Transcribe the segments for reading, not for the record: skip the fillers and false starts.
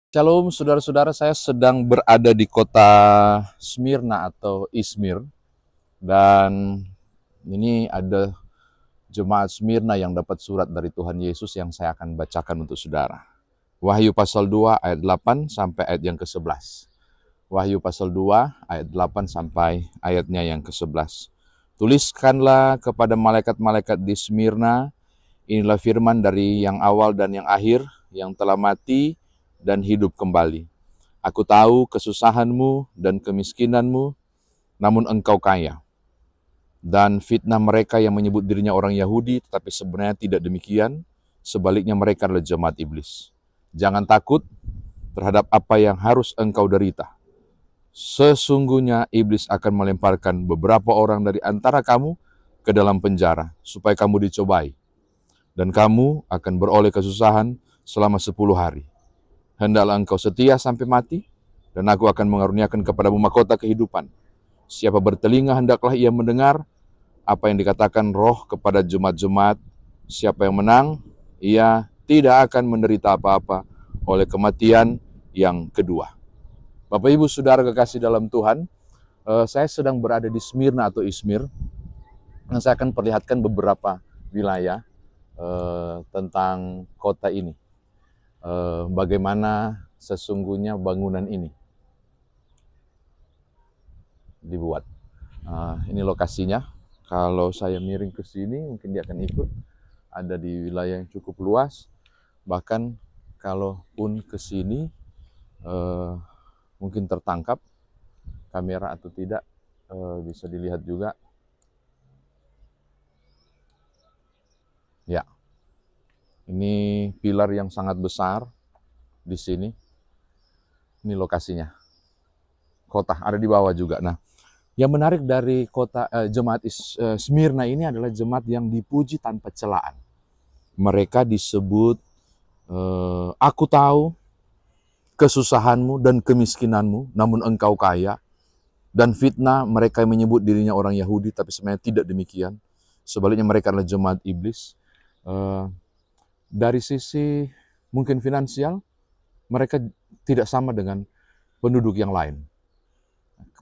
Shalom saudara-saudara, saya sedang berada di kota Smyrna atau Izmir, dan ini ada jemaat Smyrna yang dapat surat dari Tuhan Yesus yang saya akan bacakan untuk saudara. Wahyu pasal 2 ayat 8 sampai ayat yang ke-11. Wahyu pasal 2 ayat 8 sampai ayatnya yang ke-11. Tuliskanlah kepada malaikat-malaikat di Smyrna, inilah firman dari yang awal dan yang akhir, yang telah mati dan hidup kembali. Aku tahu kesusahanmu dan kemiskinanmu, namun engkau kaya. Dan fitnah mereka yang menyebut dirinya orang Yahudi, tetapi sebenarnya tidak demikian. Sebaliknya mereka adalah jemaat iblis. Jangan takut terhadap apa yang harus engkau derita. Sesungguhnya iblis akan melemparkan beberapa orang dari antara kamu ke dalam penjara, supaya kamu dicobai. Dan kamu akan beroleh kesusahan selama 10 hari. Hendaklah engkau setia sampai mati, dan aku akan mengaruniakan kepadamu mahkota kehidupan. Siapa bertelinga hendaklah ia mendengar apa yang dikatakan Roh kepada jemaat-jemaat. Siapa yang menang, ia tidak akan menderita apa-apa oleh kematian yang kedua. Bapak Ibu Saudara kekasih dalam Tuhan, saya sedang berada di Smyrna atau Izmir, dan saya akan perlihatkan beberapa wilayah tentang kota ini. Bagaimana sesungguhnya bangunan ini dibuat. Ini lokasinya. Kalau saya miring ke sini, mungkin dia akan ikut. Ada di wilayah yang cukup luas. Bahkan kalaupun ke sini, mungkin tertangkap kamera atau tidak, bisa dilihat juga. Ya, ini pilar yang sangat besar di sini. Ini lokasinya. Kota ada di bawah juga. Nah, yang menarik dari jemaat Smyrna ini adalah jemaat yang dipuji tanpa celaan. Mereka disebut, aku tahu kesusahanmu dan kemiskinanmu, namun engkau kaya. Dan fitnah mereka yang menyebut dirinya orang Yahudi, tapi sebenarnya tidak demikian. Sebaliknya mereka adalah jemaat iblis. Dari sisi mungkin finansial, mereka tidak sama dengan penduduk yang lain.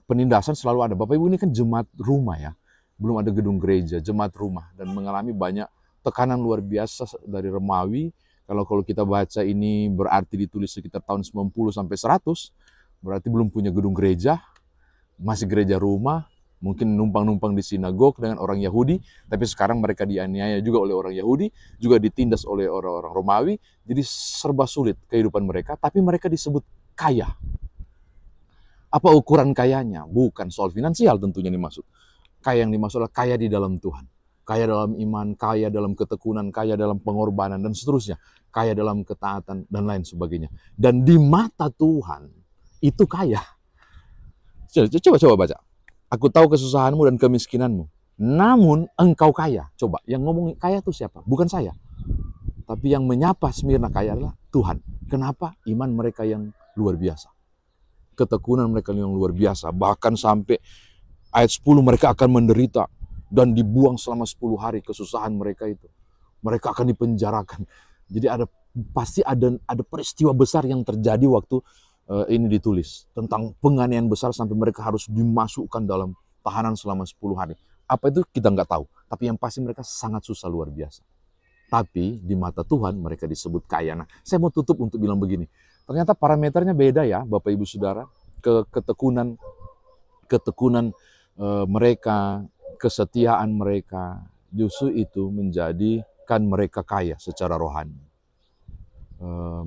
Penindasan selalu ada. Bapak Ibu, ini kan jemaat rumah ya. Belum ada gedung gereja, jemaat rumah. Dan mengalami banyak tekanan luar biasa dari Romawi. Kalau kita baca ini berarti ditulis sekitar tahun 90 sampai 100. Berarti belum punya gedung gereja. Masih gereja rumah. Mungkin numpang-numpang di sinagog dengan orang Yahudi. Tapi sekarang mereka dianiaya juga oleh orang Yahudi. Juga ditindas oleh orang-orang Romawi. Jadi serba sulit kehidupan mereka. Tapi mereka disebut kaya. Apa ukuran kayanya? Bukan soal finansial tentunya dimaksud. Kaya yang dimaksud adalah kaya di dalam Tuhan. Kaya dalam iman, kaya dalam ketekunan, kaya dalam pengorbanan, dan seterusnya. Kaya dalam ketaatan, dan lain sebagainya. Dan di mata Tuhan, itu kaya. Coba baca. Aku tahu kesusahanmu dan kemiskinanmu. Namun engkau kaya. Coba, yang ngomong kaya itu siapa? Bukan saya. Tapi yang menyapa Smyrna kaya adalah Tuhan. Kenapa? Iman mereka yang luar biasa. Ketekunan mereka yang luar biasa. Bahkan sampai ayat 10 mereka akan menderita dan dibuang selama 10 hari kesusahan mereka itu. Mereka akan dipenjarakan. Jadi pasti ada peristiwa besar yang terjadi waktu ini ditulis. Tentang penganiayaan besar sampai mereka harus dimasukkan dalam tahanan selama 10 hari. Apa itu kita nggak tahu. Tapi yang pasti mereka sangat susah luar biasa. Tapi di mata Tuhan mereka disebut kaya. Nah, saya mau tutup untuk bilang begini. Ternyata parameternya beda ya, Bapak Ibu Saudara. Ketekunan mereka, kesetiaan mereka, justru itu menjadikan mereka kaya secara rohani.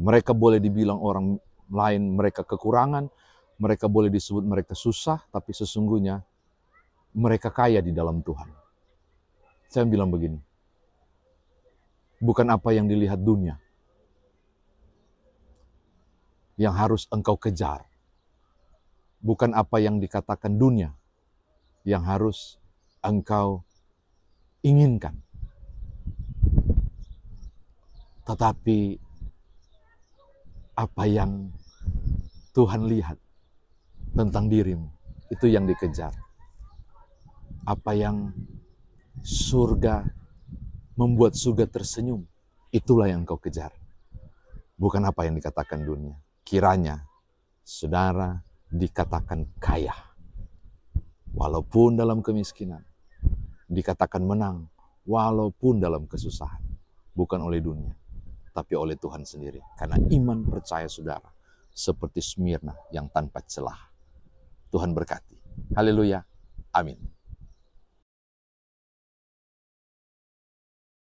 Mereka boleh dibilang orang lain mereka kekurangan, mereka boleh disebut mereka susah, tapi sesungguhnya mereka kaya di dalam Tuhan. Saya bilang begini, bukan apa yang dilihat dunia yang harus engkau kejar. Bukan apa yang dikatakan dunia yang harus engkau inginkan. Tetapi apa yang Tuhan lihat tentang dirimu, itu yang dikejar. Apa yang surga membuat surga tersenyum, itulah yang engkau kejar. Bukan apa yang dikatakan dunia. kiranya saudara dikatakan kaya, walaupun dalam kemiskinan, dikatakan menang, walaupun dalam kesusahan, bukan oleh dunia, tapi oleh Tuhan sendiri. Karena iman percaya saudara, seperti Smirna yang tanpa celah. Tuhan berkati. Haleluya. Amin.